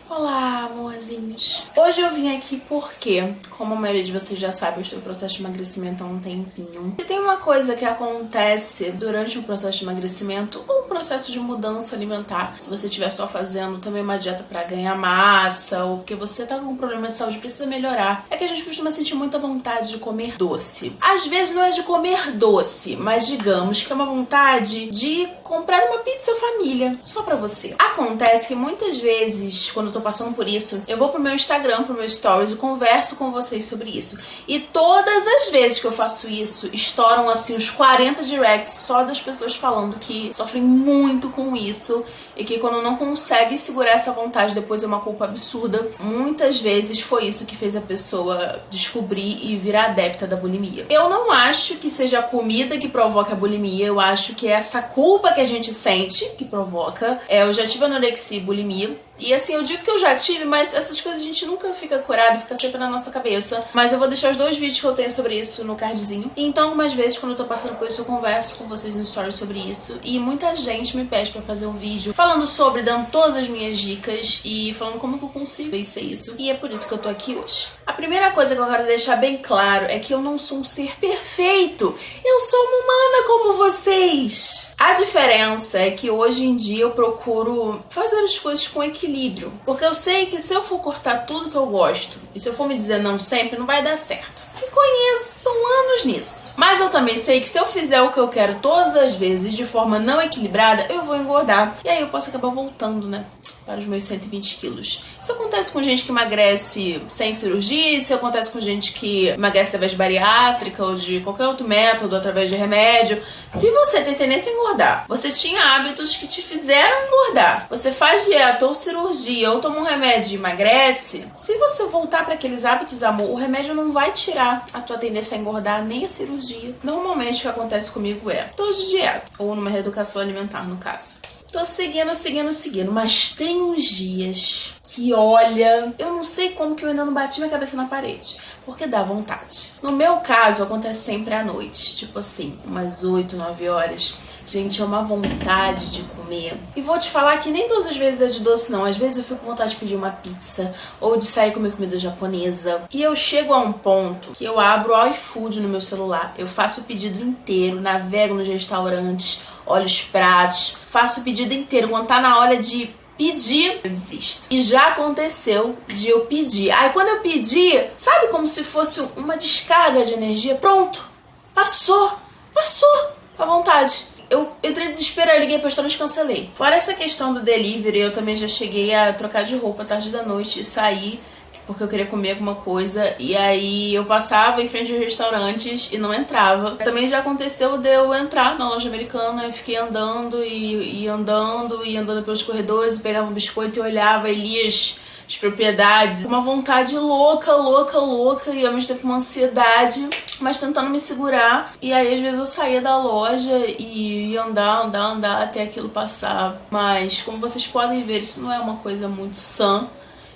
Olá, amorzinhos! Hoje eu vim aqui porque, como a maioria de vocês já sabe, eu estou em processo de emagrecimento há um tempinho. Se tem uma coisa que acontece durante um processo de emagrecimento ou um processo de mudança alimentar, se você estiver só fazendo também uma dieta para ganhar massa ou porque você tá com um problema de saúde e precisa melhorar, é que a gente costuma sentir muita vontade de comer doce. Às vezes não é de comer doce, mas digamos que é uma vontade de comprar uma pizza família, só pra você. Acontece que muitas vezes, quando eu tô passando por isso, eu vou pro meu Instagram, pro meu Stories e converso com vocês sobre isso. E todas as vezes que eu faço isso, estouram assim uns 40 directs só das pessoas falando que sofrem muito com isso e que quando não consegue segurar essa vontade, depois é uma culpa absurda. Muitas vezes foi isso que fez a pessoa descobrir e virar adepta da bulimia. Eu não acho que seja a comida que provoca a bulimia, eu acho que é essa culpa que a gente sente que provoca. Eu já tive anorexia e bulimia. E assim, eu digo que eu já tive, mas essas coisas a gente nunca fica curado, fica sempre na nossa cabeça. Mas eu vou deixar os 2 vídeos que eu tenho sobre isso no cardzinho. E então, algumas vezes, quando eu tô passando por isso, eu converso com vocês no story sobre isso. E muita gente me pede pra fazer um vídeo falando sobre, dando todas as minhas dicas e falando como que eu consigo vencer isso. E é por isso que eu tô aqui hoje. A primeira coisa que eu quero deixar bem claro é que eu não sou um ser perfeito. Eu sou uma humana como vocês. A diferença é que hoje em dia eu procuro fazer as coisas com equilíbrio. Porque eu sei que se eu for cortar tudo que eu gosto e se eu for me dizer não sempre, não vai dar certo. E conheço, são anos nisso. Mas eu também sei que se eu fizer o que eu quero todas as vezes de forma não equilibrada, eu vou engordar. E aí eu posso acabar voltando, né? Para os meus 120 quilos. Isso acontece com gente que emagrece sem cirurgia, isso acontece com gente que emagrece através de bariátrica ou de qualquer outro método, através de remédio. Se você tem tendência a engordar, você tinha hábitos que te fizeram engordar, você faz dieta ou cirurgia ou toma um remédio e emagrece, se você voltar para aqueles hábitos, amor, o remédio não vai tirar a tua tendência a engordar, nem a cirurgia. Normalmente o que acontece comigo é, tô de dieta, ou numa reeducação alimentar no caso. Tô seguindo, mas tem uns dias que, olha, eu não sei como que eu ainda não bati minha cabeça na parede, porque dá vontade. No meu caso, acontece sempre à noite, tipo assim, umas 8, 9 horas. Gente, é uma vontade de comer. E vou te falar que nem todas as vezes é de doce, não. Às vezes eu fico com vontade de pedir uma pizza ou de sair comer comida japonesa. E eu chego a um ponto que eu abro o iFood no meu celular. Eu faço o pedido inteiro, navego nos restaurantes, olho os pratos, faço o pedido inteiro. Quando tá na hora de pedir, eu desisto. E já aconteceu de eu pedir. Aí quando eu pedi, sabe como se fosse uma descarga de energia? Pronto, passou a vontade. Eu entrei em desespero, eu liguei pra restaurante e cancelei. Fora essa questão do delivery, eu também já cheguei a trocar de roupa tarde da noite e sair porque eu queria comer alguma coisa, e aí eu passava em frente aos restaurantes e não entrava. Também já aconteceu de eu entrar na loja americana, eu fiquei andando e andando pelos corredores, e pegava um biscoito e olhava e lia as propriedades. Uma vontade louca, e ao mesmo tempo uma ansiedade, mas tentando me segurar. E aí às vezes eu saía da loja e ia andar até aquilo passar. Mas como vocês podem ver, isso não é uma coisa muito sã,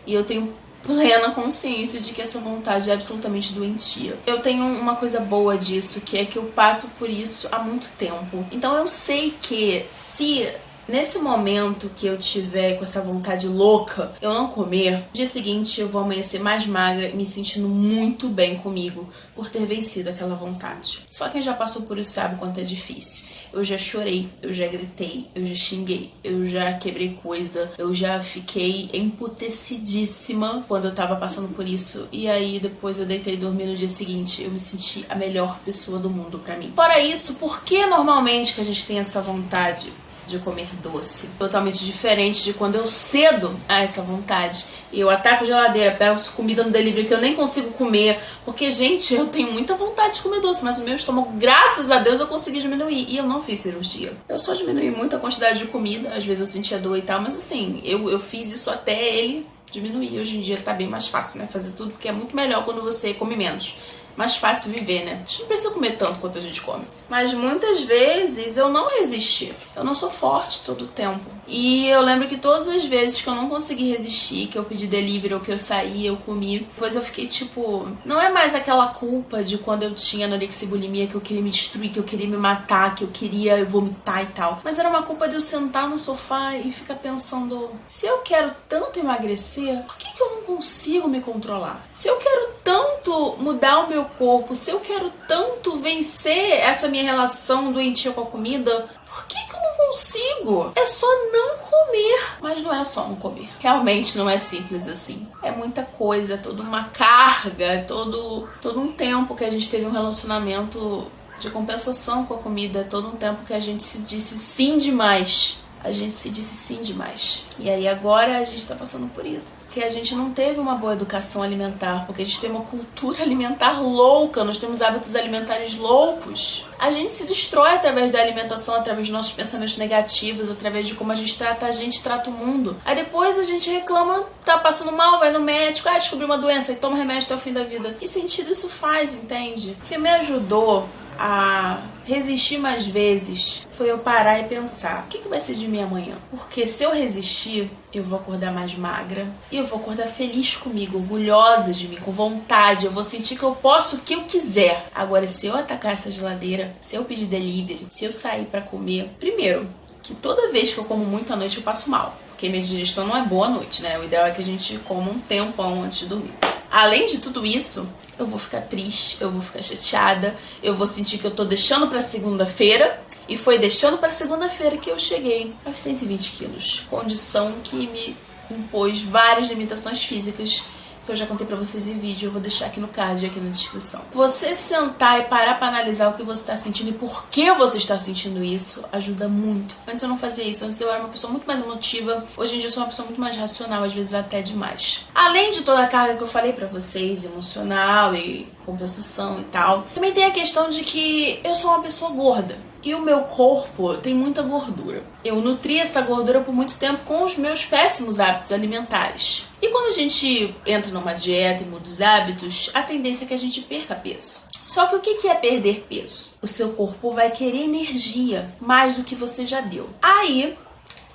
e eu tenho plena consciência de que essa vontade é absolutamente doentia. Eu tenho uma coisa boa disso, que é que eu passo por isso há muito tempo. Então eu sei que se nesse momento que eu tiver com essa vontade louca, eu não comer, no dia seguinte eu vou amanhecer mais magra e me sentindo muito bem comigo por ter vencido aquela vontade. Só quem já passou por isso sabe o quanto é difícil. Eu já chorei, eu já gritei, eu já xinguei, eu já quebrei coisa, eu já fiquei emputecidíssima quando eu tava passando por isso. E aí depois eu deitei e dormi no dia seguinte, eu me senti a melhor pessoa do mundo pra mim. Fora isso, por que normalmente que a gente tem essa vontade de comer doce? Totalmente diferente de quando eu cedo a essa vontade e eu ataco a geladeira, pego comida no delivery que eu nem consigo comer, porque, gente, eu tenho muita vontade de comer doce, mas o meu estômago, graças a Deus, eu consegui diminuir, e eu não fiz cirurgia. Eu só diminui muito a quantidade de comida, às vezes eu sentia dor e tal, mas assim, eu fiz isso até ele diminuir. Hoje em dia tá bem mais fácil, né, fazer tudo, porque é muito melhor quando você come menos. mais fácil viver, né? A gente não precisa comer tanto quanto a gente come. Mas muitas vezes eu não resisti. Eu não sou forte todo o tempo. E eu lembro que todas as vezes que eu não consegui resistir, que eu pedi delivery ou que eu saí, eu comi, depois eu fiquei tipo... Não é mais aquela culpa de quando eu tinha anorexia e bulimia, que eu queria me destruir, que eu queria me matar, que eu queria vomitar e tal. Mas era uma culpa de eu sentar no sofá e ficar pensando... Se eu quero tanto emagrecer, por que eu não consigo me controlar? Se eu quero tanto mudar o meu corpo, se eu quero tanto vencer essa minha relação doentia com a comida, por que eu não consigo? É só não comer. Mas não é só não comer. Realmente não é simples assim. É muita coisa, toda uma carga, todo um tempo que a gente teve um relacionamento de compensação com a comida, todo um tempo que a gente se disse sim demais. A gente se disse sim demais. E aí agora a gente tá passando por isso. Porque a gente não teve uma boa educação alimentar, porque a gente tem uma cultura alimentar louca, nós temos hábitos alimentares loucos. A gente se destrói através da alimentação, através dos nossos pensamentos negativos, através de como a gente trata a gente, trata o mundo. Aí depois a gente reclama, tá passando mal, vai no médico, descobriu uma doença e toma remédio até o fim da vida. Que sentido isso faz, entende? O que me ajudou a resistir mais vezes foi eu parar e pensar, o que vai ser de mim amanhã? Porque se eu resistir, eu vou acordar mais magra e eu vou acordar feliz comigo, orgulhosa de mim, com vontade, eu vou sentir que eu posso o que eu quiser. Agora, se eu atacar essa geladeira, se eu pedir delivery, se eu sair pra comer, primeiro, que toda vez que eu como muito à noite eu passo mal, porque minha digestão não é boa à noite, né? O ideal é que a gente coma um tempão antes de dormir. Além de tudo isso, eu vou ficar triste, eu vou ficar chateada, eu vou sentir que eu tô deixando pra segunda-feira, e foi deixando pra segunda-feira que eu cheguei aos 120 quilos. Condição que me impôs várias limitações físicas, que eu já contei pra vocês em vídeo, eu vou deixar aqui no card, aqui na descrição. Você sentar e parar pra analisar o que você tá sentindo e por que você está sentindo isso, ajuda muito. Antes eu não fazia isso, antes eu era uma pessoa muito mais emotiva, hoje em dia eu sou uma pessoa muito mais racional, às vezes até demais. Além de toda a carga que eu falei pra vocês, emocional e compensação e tal, também tem a questão de que eu sou uma pessoa gorda. E o meu corpo tem muita gordura. Eu nutri essa gordura por muito tempo com os meus péssimos hábitos alimentares. E quando a gente entra numa dieta e muda os hábitos, a tendência é que a gente perca peso. Só que o que é perder peso? O seu corpo vai querer energia mais do que você já deu. Aí,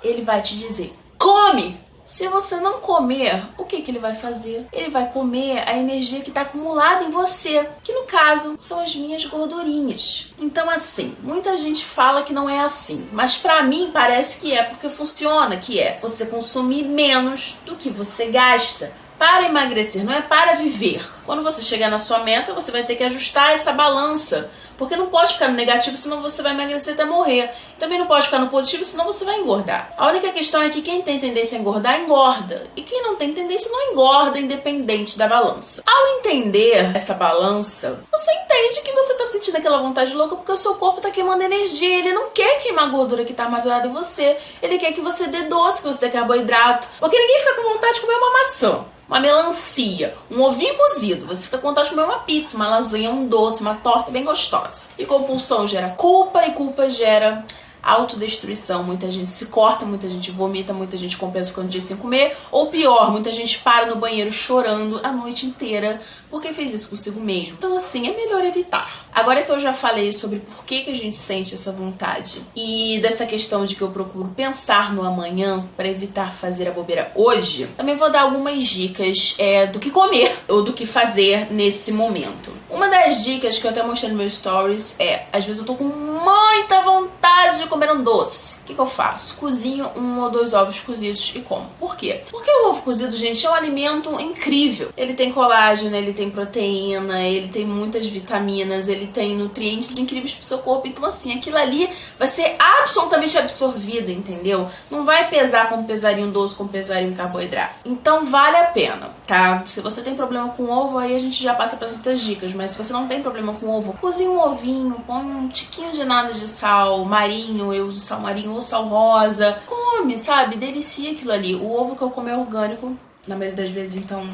ele vai te dizer, come! Se você não comer, o que ele vai fazer? Ele vai comer a energia que está acumulada em você, que no caso são as minhas gordurinhas. Então assim, muita gente fala que não é assim, mas pra mim parece que é, porque funciona, que é você consumir menos do que você gasta. Para emagrecer, não é para viver. Quando você chegar na sua meta, você vai ter que ajustar essa balança. Porque não pode ficar no negativo, senão você vai emagrecer até morrer. Também não pode ficar no positivo, senão você vai engordar. A única questão é que quem tem tendência a engordar, engorda. E quem não tem tendência, não engorda, independente da balança. Ao entender essa balança, você entende que você tá sentindo aquela vontade louca porque o seu corpo tá queimando energia. Ele não quer queimar a gordura que tá armazenada em você. Ele quer que você dê doce, que você dê carboidrato. Porque ninguém fica com vontade de comer uma maçã, uma melancia, um ovinho cozido. Você fica com vontade de comer uma pizza, uma lasanha, um doce, uma torta bem gostosa. E compulsão gera culpa, e culpa gera autodestruição. Muita gente se corta, muita gente vomita, muita gente compensa ficando dia sem comer. Ou pior, muita gente para no banheiro chorando a noite inteira porque fez isso consigo mesmo. Então assim, é melhor evitar. Agora que eu já falei sobre por que a gente sente essa vontade e dessa questão de que eu procuro pensar no amanhã para evitar fazer a bobeira hoje, também vou dar algumas dicas do que comer ou do que fazer nesse momento. Uma das dicas que eu até mostrei no meu stories às vezes eu tô com muita vontade de comer um doce. O que eu faço? Cozinho 1 ou 2 ovos cozidos e como. Por quê? Porque o ovo cozido, gente, é um alimento incrível. Ele tem colágeno, ele tem proteína, ele tem muitas vitaminas, ele tem nutrientes incríveis pro seu corpo. Então assim, aquilo ali vai ser absolutamente absorvido, entendeu? Não vai pesar como pesaria um doce, como pesaria um carboidrato. Então vale a pena, tá? Se você tem problema com ovo, aí a gente já passa para as outras dicas. Mas se você não tem problema com ovo, cozinha um ovinho, põe um tiquinho de nada de sal marinho, eu uso sal marinho ou sal rosa. Come, sabe? Delicia aquilo ali. O ovo que eu como é orgânico, na maioria das vezes, então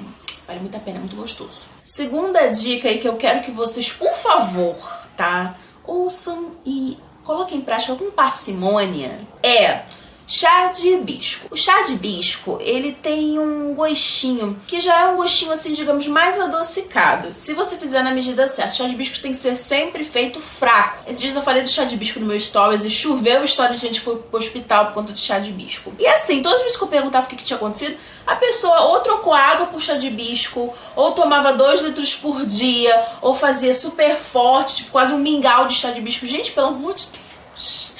vale muito a pena, é muito gostoso. Segunda dica aí que eu quero que vocês, por favor, tá? Ouçam e coloquem em prática com parcimônia Chá de hibisco. O chá de hibisco, ele tem um gostinho, que já é um gostinho assim, digamos, mais adocicado. Se você fizer na medida certa, o chá de hibisco tem que ser sempre feito fraco. Esses dias eu falei do chá de hibisco no meu stories e choveu história de gente que foi pro hospital por conta de chá de hibisco. E assim, todas as vezes que eu perguntava o que tinha acontecido, a pessoa ou trocou água por chá de hibisco, ou tomava 2 litros por dia, ou fazia super forte, tipo quase um mingau de chá de hibisco. Gente, pelo amor de Deus.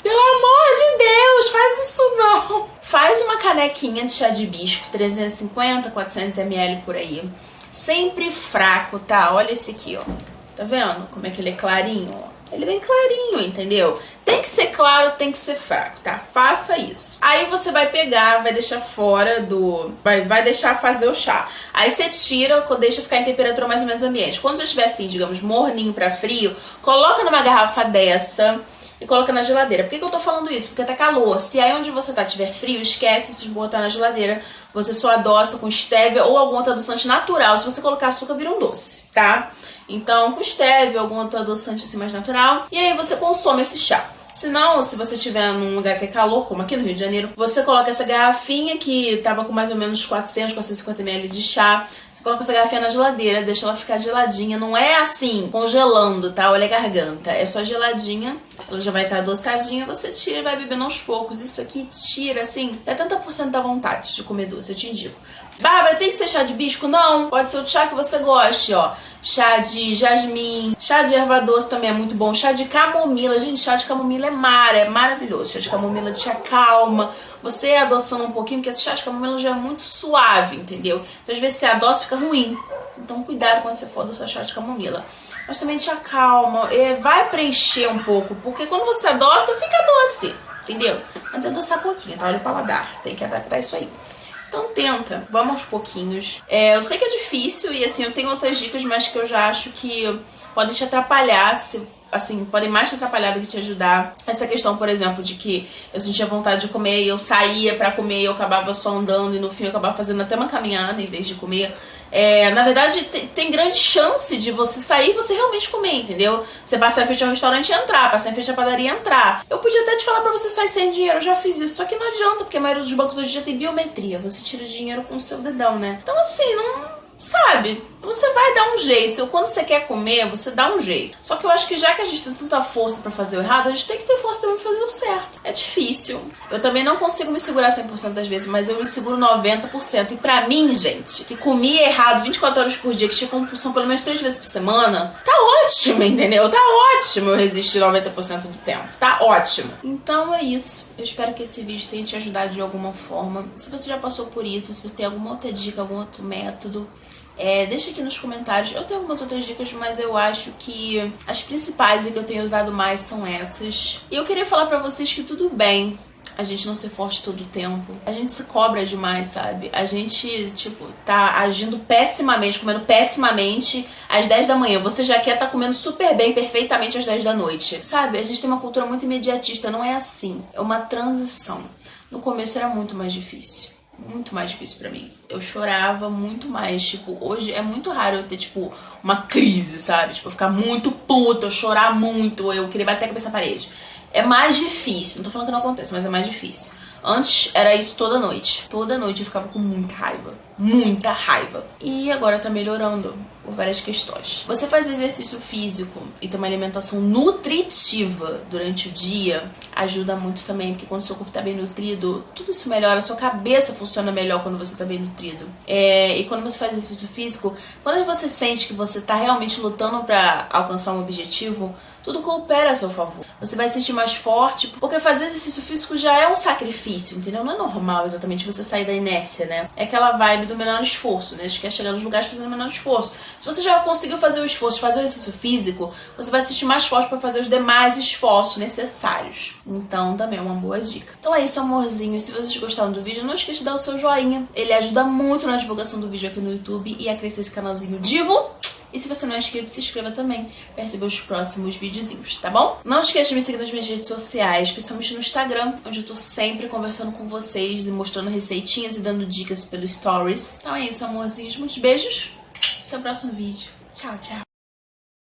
Pelo amor de Deus, faz isso não. Faz uma canequinha de chá de hibisco, 350, 400 ml por aí. Sempre fraco, tá? Olha esse aqui, ó. Tá vendo como é que ele é clarinho, ó? Ele é bem clarinho, entendeu? Tem que ser claro, tem que ser fraco, tá? Faça isso. Aí você vai pegar, vai deixar fora do... Vai deixar fazer o chá. Aí você tira, deixa ficar em temperatura mais ou menos ambiente. Quando você estiver assim, digamos, morninho pra frio, coloca numa garrafa dessa e coloca na geladeira. Por que eu tô falando isso? Porque tá calor. Se aí onde você tá tiver frio, esquece isso de botar na geladeira. Você só adoça com stevia ou algum outro adoçante natural. Se você colocar açúcar, vira um doce, tá? Então, com stevia, algum outro adoçante assim mais natural. E aí você consome esse chá. Se não, se você estiver num lugar que é calor, como aqui no Rio de Janeiro, você coloca essa garrafinha que tava com mais ou menos 400, 450 ml de chá. Você coloca essa garrafinha na geladeira, deixa ela ficar geladinha. Não é assim, congelando, tá? Olha a garganta. É só geladinha, ela já vai estar adoçadinha. Você tira e vai bebendo aos poucos. Isso aqui tira, assim, até 70% da vontade de comer doce, eu te indico. Bárbara, tem que ser chá de hibisco? Não, pode ser o chá que você goste, ó. Chá de jasmim, chá de erva doce também é muito bom. Chá de camomila, gente, chá de camomila é maravilhoso. Chá de camomila te acalma. Você adoçando um pouquinho, porque esse chá de camomila já é muito suave, entendeu? Então às vezes você adoça e fica ruim. Então cuidado quando você for adoçar chá de camomila. Mas também te acalma, vai preencher um pouco, porque quando você adoça, fica doce, entendeu? Mas adoçar pouquinho, tá? Olha o paladar, tem que adaptar isso aí. Então tenta, vamos aos pouquinhos. Eu sei que é difícil e assim, eu tenho outras dicas, mas que eu já acho que podem te atrapalhar, assim, podem mais te atrapalhar do que te ajudar. Essa questão, por exemplo, de que eu sentia vontade de comer e eu saía pra comer e eu acabava só andando e no fim eu acabava fazendo até uma caminhada em vez de comer. Na verdade, tem grande chance de você sair e você realmente comer, entendeu? Você passar em frente ao restaurante e entrar, passar em frente à padaria e entrar. Eu podia até te falar pra você sair sem dinheiro, eu já fiz isso, só que não adianta, porque a maioria dos bancos hoje em dia tem biometria. Você tira dinheiro com o seu dedão, né? Então assim, não... Sabe, você vai dar um jeito. Quando você quer comer, você dá um jeito. Só que eu acho que já que a gente tem tanta força pra fazer o errado, a gente tem que ter força também pra fazer o certo. É difícil. Eu também não consigo me segurar 100% das vezes, mas eu me seguro 90%. E pra mim, gente, que comia errado 24 horas por dia, que tinha compulsão pelo menos 3 vezes por semana, tá ótimo, entendeu? Tá ótimo eu resistir 90% do tempo. Tá ótimo. Então é isso. Eu espero que esse vídeo tenha te ajudado de alguma forma. Se você já passou por isso, se você tem alguma outra dica, algum outro método, deixa aqui nos comentários. Eu tenho algumas outras dicas, mas eu acho que as principais e que eu tenho usado mais são essas. E eu queria falar pra vocês que tudo bem a gente não ser forte todo o tempo. A gente se cobra demais, sabe? A gente, tipo, tá agindo pessimamente, comendo pessimamente às 10 da manhã. Você já quer tá comendo super bem, perfeitamente às 10 da noite. Sabe? A gente tem uma cultura muito imediatista. Não é assim. É uma transição. No começo era muito mais difícil. Muito mais difícil pra mim. Eu chorava muito mais, tipo, hoje é muito raro eu ter, tipo, uma crise, sabe? Tipo, eu ficar muito puta, eu chorar muito, eu querer bater a cabeça na parede. É mais difícil, não tô falando que não acontece, mas é mais difícil. Antes era isso toda noite. Toda noite eu ficava com muita raiva. Muita raiva. E agora tá melhorando por várias questões. Você faz exercício físico e ter uma alimentação nutritiva durante o dia ajuda muito também, porque quando seu corpo tá bem nutrido, tudo isso melhora, sua cabeça funciona melhor quando você tá bem nutrido. E quando você faz exercício físico, quando você sente que você tá realmente lutando pra alcançar um objetivo, tudo coopera a seu favor. Você vai se sentir mais forte, porque fazer exercício físico já é um sacrifício, entendeu? Não é normal exatamente você sair da inércia, né? É aquela vibe do menor esforço, né? A gente quer chegar nos lugares fazendo o menor esforço. Se você já conseguiu fazer o esforço, fazer o exercício físico, você vai se sentir mais forte para fazer os demais esforços necessários. Então, também é uma boa dica. Então é isso, amorzinho. Se vocês gostaram do vídeo, não esqueça de dar o seu joinha. Ele ajuda muito na divulgação do vídeo aqui no YouTube e a crescer esse canalzinho Divo. E se você não é inscrito, se inscreva também para receber os próximos videozinhos, tá bom? Não esqueça de me seguir nas minhas redes sociais, principalmente no Instagram, onde eu tô sempre conversando com vocês, mostrando receitinhas e dando dicas pelos stories. Então é isso, amorzinhos. Muitos beijos. Até o próximo vídeo. Tchau, tchau.